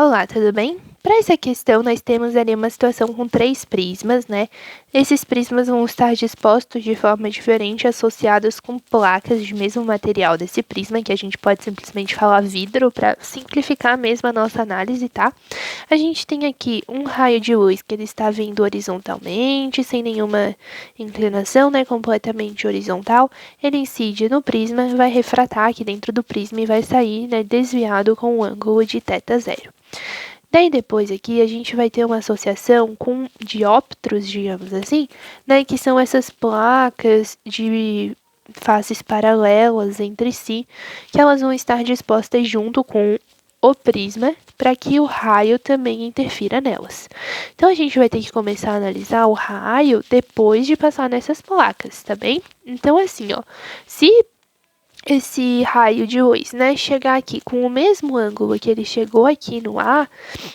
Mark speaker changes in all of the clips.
Speaker 1: Olá, tudo bem? Para essa questão, nós temos ali uma situação com 3 prismas, né? Esses prismas vão estar dispostos de forma diferente, associados com placas de mesmo material desse prisma, que a gente pode simplesmente falar vidro, para simplificar mesmo a nossa análise, tá? A gente tem aqui um raio de luz que ele está vindo horizontalmente, sem nenhuma inclinação, né? Completamente horizontal. Ele incide no prisma, vai refratar aqui dentro do prisma e vai sair, né, desviado com um ângulo de θ0. Daí depois aqui a gente vai ter uma associação com dióptros, digamos assim, né, que são essas placas de faces paralelas entre si, que elas vão estar dispostas junto com o prisma para que o raio também interfira nelas. Então a gente vai ter que começar a analisar o raio depois de passar nessas placas, tá bem? Então assim, ó, se esse raio de luz, né, chegar aqui com o mesmo ângulo que ele chegou aqui no A,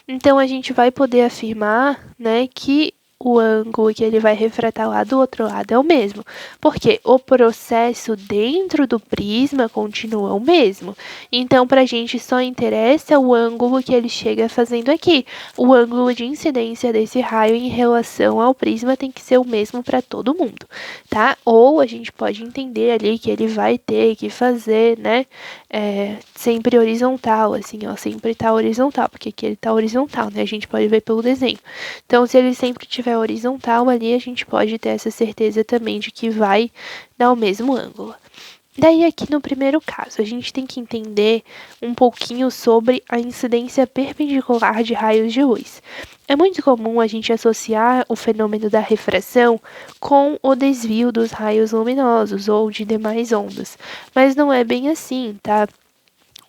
Speaker 1: então a gente vai poder afirmar, né, que o ângulo que ele vai refratar lá do outro lado é o mesmo, porque o processo dentro do prisma continua o mesmo. Então, para a gente só interessa o ângulo que ele chega fazendo aqui. O ângulo de incidência desse raio em relação ao prisma tem que ser o mesmo para todo mundo, tá? Ou a gente pode entender ali que ele vai ter que fazer, né, sempre horizontal, assim, ó, sempre tá horizontal, porque aqui ele tá horizontal, né? A gente pode ver pelo desenho. Então, se ele sempre tiver horizontal ali, a gente pode ter essa certeza também de que vai dar o mesmo ângulo. Daí, aqui no primeiro caso, a gente tem que entender um pouquinho sobre a incidência perpendicular de raios de luz. É muito comum a gente associar o fenômeno da refração com o desvio dos raios luminosos ou de demais ondas, mas não é bem assim, tá?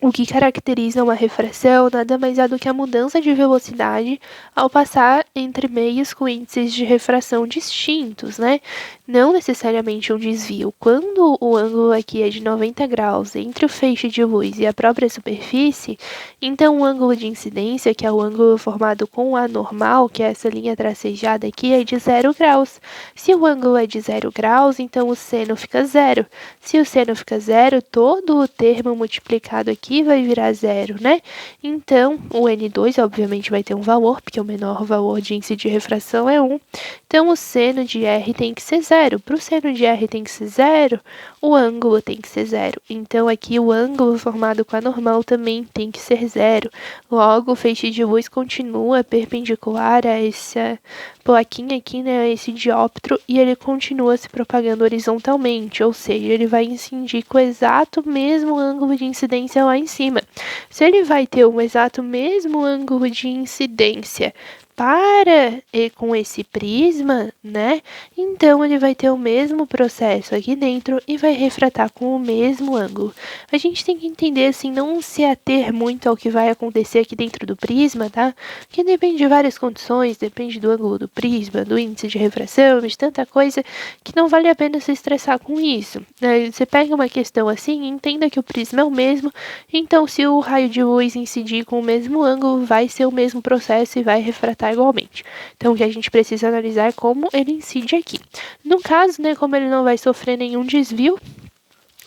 Speaker 1: O que caracteriza uma refração nada mais é do que a mudança de velocidade ao passar entre meios com índices de refração distintos, né? Não necessariamente um desvio. Quando o ângulo aqui é de 90 graus entre o feixe de luz e a própria superfície, então o ângulo de incidência, que é o ângulo formado com o A normal, que é essa linha tracejada aqui, é de 0 graus. Se o ângulo é de 0 graus, então o seno fica 0. Se o seno fica 0, todo o termo multiplicado aqui vai virar 0, né? Então, o N2, obviamente, vai ter um valor, porque o menor valor de índice de refração é 1. Então, o seno de R tem que ser 0. Para o seno de R tem que ser 0, o ângulo tem que ser 0. Então, aqui o ângulo formado com a normal também tem que ser 0. Logo, o feixe de luz continua perpendicular a essa plaquinha aqui, né, a esse dióptro, e ele continua se propagando horizontalmente, ou seja, ele vai incidir com o exato mesmo ângulo de incidência lá em cima. Se ele vai ter o exato mesmo ângulo de incidência para e com esse prisma, né? Então ele vai ter o mesmo processo aqui dentro e vai refratar com o mesmo ângulo. A gente tem que entender assim, não se ater muito ao que vai acontecer aqui dentro do prisma, tá? Que depende de várias condições, depende do ângulo do prisma, do índice de refração, de tanta coisa que não vale a pena se estressar com isso, né? Você pega uma questão assim e entenda que o prisma é o mesmo, então se o raio de luz incidir com o mesmo ângulo, vai ser o mesmo processo e vai refratar igualmente. Então, o que a gente precisa analisar é como ele incide aqui. No caso, né, como ele não vai sofrer nenhum desvio,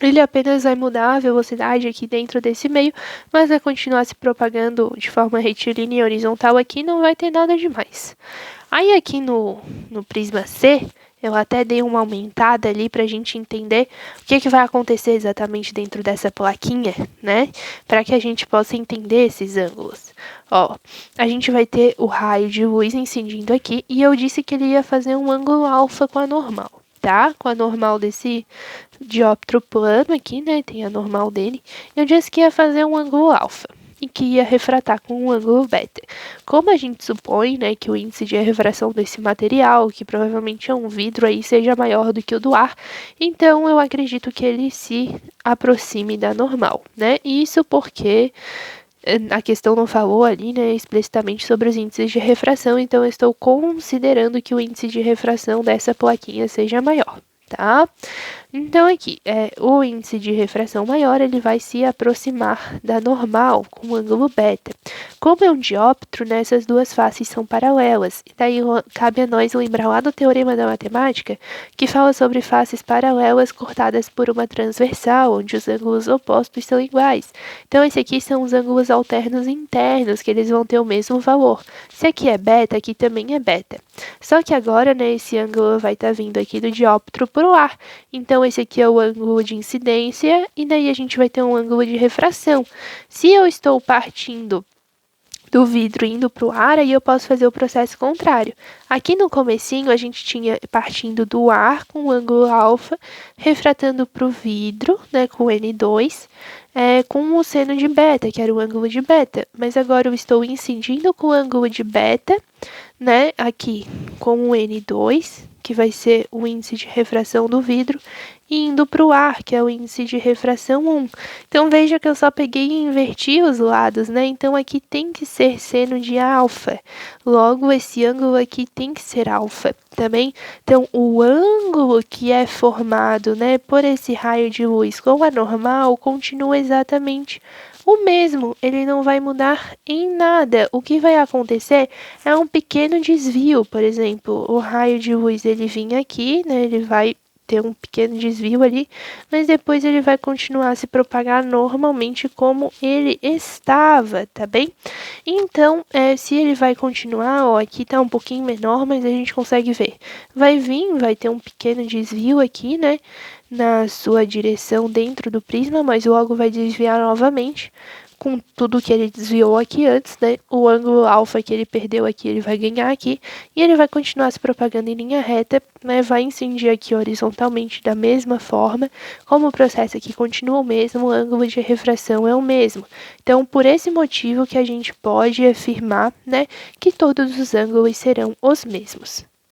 Speaker 1: ele apenas vai mudar a velocidade aqui dentro desse meio, mas vai continuar se propagando de forma retilínea e horizontal aqui, não vai ter nada demais. Aí aqui no prisma C, eu até dei uma aumentada ali para a gente entender o que vai acontecer exatamente dentro dessa plaquinha, né? Para que a gente possa entender esses ângulos. Ó, a gente vai ter o raio de luz incidindo aqui e eu disse que ele ia fazer um ângulo alfa com a normal, tá? Com a normal desse dióptro plano aqui, né? Tem a normal dele. Eu disse que ia fazer um ângulo alfa e que ia refratar com um ângulo beta. Como a gente supõe, né, que o índice de refração desse material, que provavelmente é um vidro aí, seja maior do que o do ar, então eu acredito que ele se aproxime da normal, né? Isso porque a questão não falou ali, né, explicitamente sobre os índices de refração, então eu estou considerando que o índice de refração dessa plaquinha seja maior, tá? Então aqui, o índice de refração maior, ele vai se aproximar da normal, com o ângulo beta. Como é um dióptro, né, essas duas faces são paralelas. E daí cabe a nós lembrar lá do teorema da matemática, que fala sobre faces paralelas cortadas por uma transversal, onde os ângulos opostos são iguais. Então esse aqui são os ângulos alternos internos, que eles vão ter o mesmo valor. Se aqui é beta, aqui também é beta. Só que agora, né, esse ângulo vai estar vindo aqui do dióptro para o ar. Então, esse aqui é o ângulo de incidência, e daí a gente vai ter um ângulo de refração. Se eu estou partindo do vidro indo para o ar, aí eu posso fazer o processo contrário. Aqui no comecinho, a gente tinha partindo do ar com o ângulo alfa, refratando para o vidro, né, com o N2, com o seno de beta, que era o ângulo de beta. Mas agora eu estou incidindo com o ângulo de beta, né, aqui com o N2, que vai ser o índice de refração do vidro, e indo para o ar, que é o índice de refração 1. Então, veja que eu só peguei e inverti os lados, né? Então, aqui tem que ser seno de alfa. Logo, esse ângulo aqui tem que ser alfa também. Então, o ângulo que é formado, né, por esse raio de luz com a normal continua exatamente o mesmo, ele não vai mudar em nada. O que vai acontecer é um pequeno desvio, por exemplo, o raio de luz ele vinha aqui, né, ele vai ter um pequeno desvio ali, mas depois ele vai continuar a se propagar normalmente como ele estava, tá bem? Então, se ele vai continuar, ó, aqui tá um pouquinho menor, mas a gente consegue ver. Vai vir, vai ter um pequeno desvio aqui, né, na sua direção dentro do prisma, mas logo vai desviar novamente com tudo que ele desviou aqui antes, né? O ângulo alfa que ele perdeu aqui, ele vai ganhar aqui, e ele vai continuar se propagando em linha reta, né? Vai incidir aqui horizontalmente da mesma forma, como o processo aqui continua o mesmo, o ângulo de refração é o mesmo. Então, por esse motivo que a gente pode afirmar, né, que todos os ângulos serão os mesmos.